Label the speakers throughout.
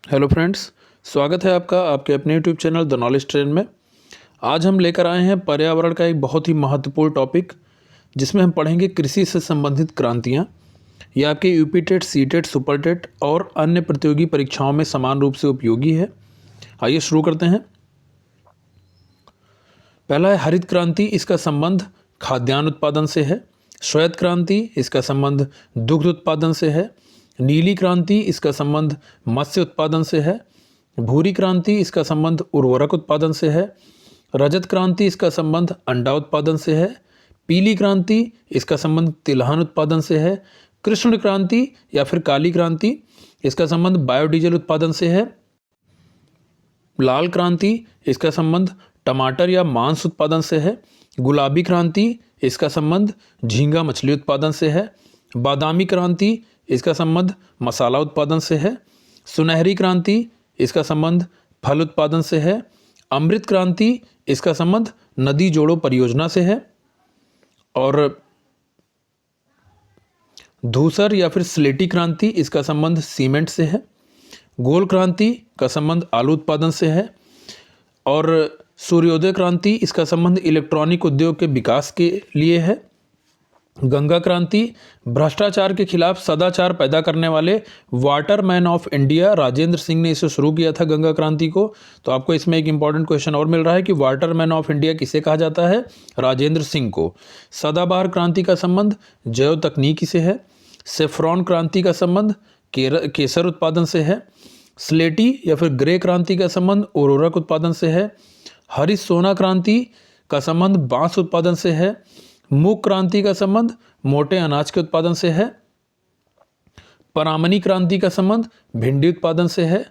Speaker 1: Hello friends, स्वागत है आपका आपके अपने YouTube channel the knowledge train में। आज हम लेकर आए हैं पर्यावरण का एक बहुत ही महत्वपूर्ण टॉपिक, जिसमें हम पढ़ेंगे कृषि से संबंधित क्रांतियाँ। ये आपके UP TET, C TET, super TET और अन्य प्रतियोगी परीक्षाओं में समान रूप से उपयोगी है। आइए शुरू करते हैं। पहला है हरित क्रांति। इसका संबंध खाद्यान्न उत्पादन से है। श्वेत क्रांति, इसका संबंध दुग्ध उत्पादन से है। नीली क्रांति, इसका संबंध मत्स्य उत्पादन से है। भूरी क्रांति, इसका संबंध उर्वरक उत्पादन से है। रजत क्रांति, इसका संबंध अंडा उत्पादन से है। पीली क्रांति, इसका संबंध तिलहन उत्पादन से है। कृष्ण क्रांति या फिर काली क्रांति, इसका संबंध बायोडीजल उत्पादन से है। लाल क्रांति, इसका संबंध टमाटर या मांस उत्पादन से है। गुलाबी क्रांति, इसका संबंध झींगा मछली उत्पादन से है। बादामी क्रांति, इसका संबंध मसाला उत्पादन से है। सुनहरी क्रांति, इसका संबंध फल उत्पादन से है। अमृत क्रांति, इसका संबंध नदी जोड़ो परियोजना से है। और धूसर या फिर स्लेटी क्रांति, इसका संबंध सीमेंट से है। गोल क्रांति का संबंध आलू उत्पादन से है। और सूर्योदय क्रांति, इसका संबंध इलेक्ट्रॉनिक उद्योग के विकास के लिए है। गंगा क्रांति, भ्रष्टाचार के खिलाफ सदाचार पैदा करने वाले Waterman of India Rajendra Singh ने इसे शुरू किया था, गंगा क्रांति को। तो आपको इसमें एक इंपॉर्टेंट क्वेश्चन और मिल रहा है कि वाटरमैन ऑफ इंडिया किसे कहा जाता है? राजेंद्र सिंह को। सदाबहार क्रांति का संबंध जैव तकनीकी से है। सेफ्रॉन क्रांति का संबंध केसर उत्पादन से है। स्लेटी या फिर ग्रे क्रांति का संबंध उर्वरक उत्पादन से है। हरित सोना क्रांति का संबंध बांस उत्पादन से है। मूक क्रांति का संबंध मोटे अनाज के उत्पादन से है। परामनी क्रांति का संबंध भिंडी उत्पादन से है।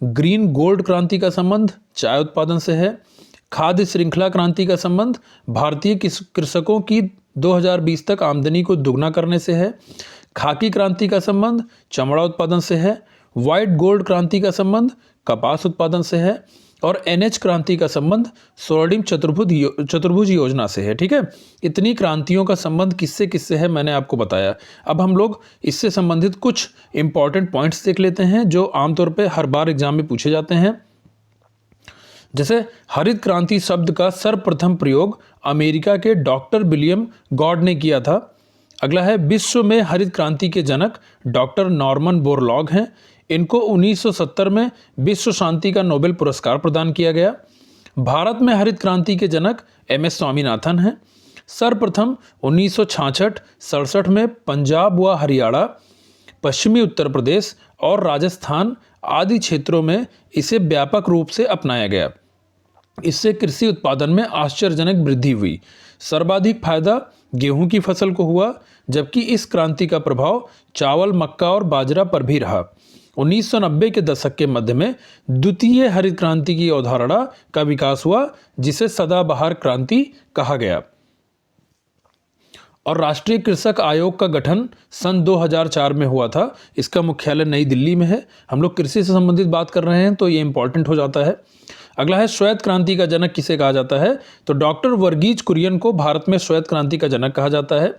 Speaker 1: ग्रीन गोल्ड क्रांति का संबंध चाय उत्पादन से है। खाद्य श्रृंखला क्रांति का संबंध भारतीय कृषकों की 2020 तक आमदनी को दुगना करने से है। खाकी क्रांति का संबंध चमड़ा उत्पादन से है। व्हाइट गोल्ड क्रांति का संबंध कपास उत्पादन से है। और NH क्रांति का संबंध स्वर्णिम चतुर्भुज योजना से है। ठीक है, इतनी क्रांतियों का संबंध किससे किससे है मैंने आपको बताया। अब हम लोग इससे संबंधित कुछ इंपॉर्टेंट पॉइंट्स देख लेते हैं जो आमतौर पे हर बार एग्जाम में पूछे जाते हैं। जैसे हरित क्रांति शब्द का सर्वप्रथम प्रयोग अमेरिका के डॉक्टर विलियम गॉड ने किया था। अगला है विश्व में हरित क्रांति के जनक डॉक्टर नॉर्मन बोरलॉग हैं। इनको 1970 में विश्व शांति का नोबेल पुरस्कार प्रदान किया गया। भारत में हरित क्रांति के जनक MS स्वामीनाथन हैं। सर्वप्रथम 1966-67 में पंजाब व हरियाणा, पश्चिमी उत्तर प्रदेश और राजस्थान आदि क्षेत्रों में इसे व्यापक रूप से अपनाया गया। इससे कृषि उत्पादन में आश्चर्यजनक वृद्धि हुई। सर्वाधिक फायदा गेहूं की फसल को हुआ, जबकि इस क्रांति का प्रभाव चावल, मक्का और बाजरा पर भी रहा। 1990 के दशक के मध्य में द्वितीय हरित क्रांति की अवधारणा का विकास हुआ, जिसे सदाबहार क्रांति कहा गया। और राष्ट्रीय कृषक आयोग का गठन सन 2004 में हुआ था। इसका मुख्यालय नई दिल्ली में है। हम लोग कृषि से संबंधित बात कर रहे हैं तो ये इंपॉर्टेंट हो जाता है। अगला है श्वेत क्रांति का जनक किसे कहा जाता है? तो डॉक्टर वर्गीज कुरियन को भारत में श्वेत क्रांति का जनक कहा जाता है।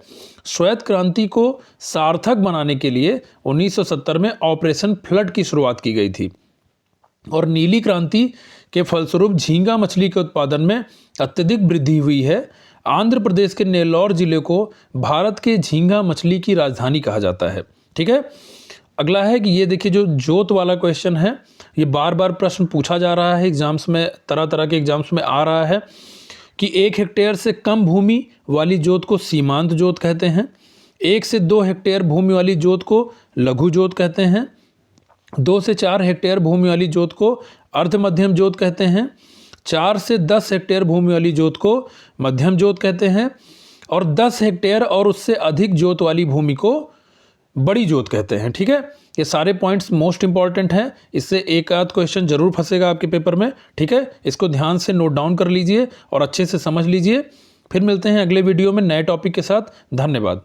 Speaker 1: श्वेत क्रांति को सार्थक बनाने के लिए 1970 में ऑपरेशन फ्लड की शुरुआत की गई थी। और नीली क्रांति के फलस्वरूप झींगा मछली के उत्पादन में अत्यधिक वृद्धि हुई है। आंध्र प्रदेश के नेल्लौर जिले को भारत के झींगा मछली की राजधानी कहा जाता है। ठीक है, अगला है कि ये देखिए जो जोत वाला क्वेश्चन है, ये बार बार प्रश्न पूछा जा रहा है एग्जाम्स में, तरह तरह के एग्जाम्स में आ रहा है कि 1 हेक्टेयर से कम भूमि वाली जोत को सीमांत जोत कहते हैं। 1 से 2 हेक्टेयर भूमि वाली जोत को लघु जोत कहते हैं। 2 से 4 हेक्टेयर भूमि वाली जोत को अर्ध मध्यम जोत कहते हैं। 4 से 10 हेक्टेयर भूमि वाली जोत को मध्यम जोत कहते हैं। और 10 हेक्टेयर और उससे अधिक जोत वाली भूमि को बड़ी जोत कहते हैं। ठीक है, ये सारे पॉइंट्स मोस्ट इंपॉर्टेंट हैं। इससे एक आध क्वेश्चन जरूर फंसेगा आपके पेपर में। ठीक है, इसको ध्यान से नोट डाउन कर लीजिए और अच्छे से समझ लीजिए। फिर मिलते हैं अगले वीडियो में नए टॉपिक के साथ। धन्यवाद।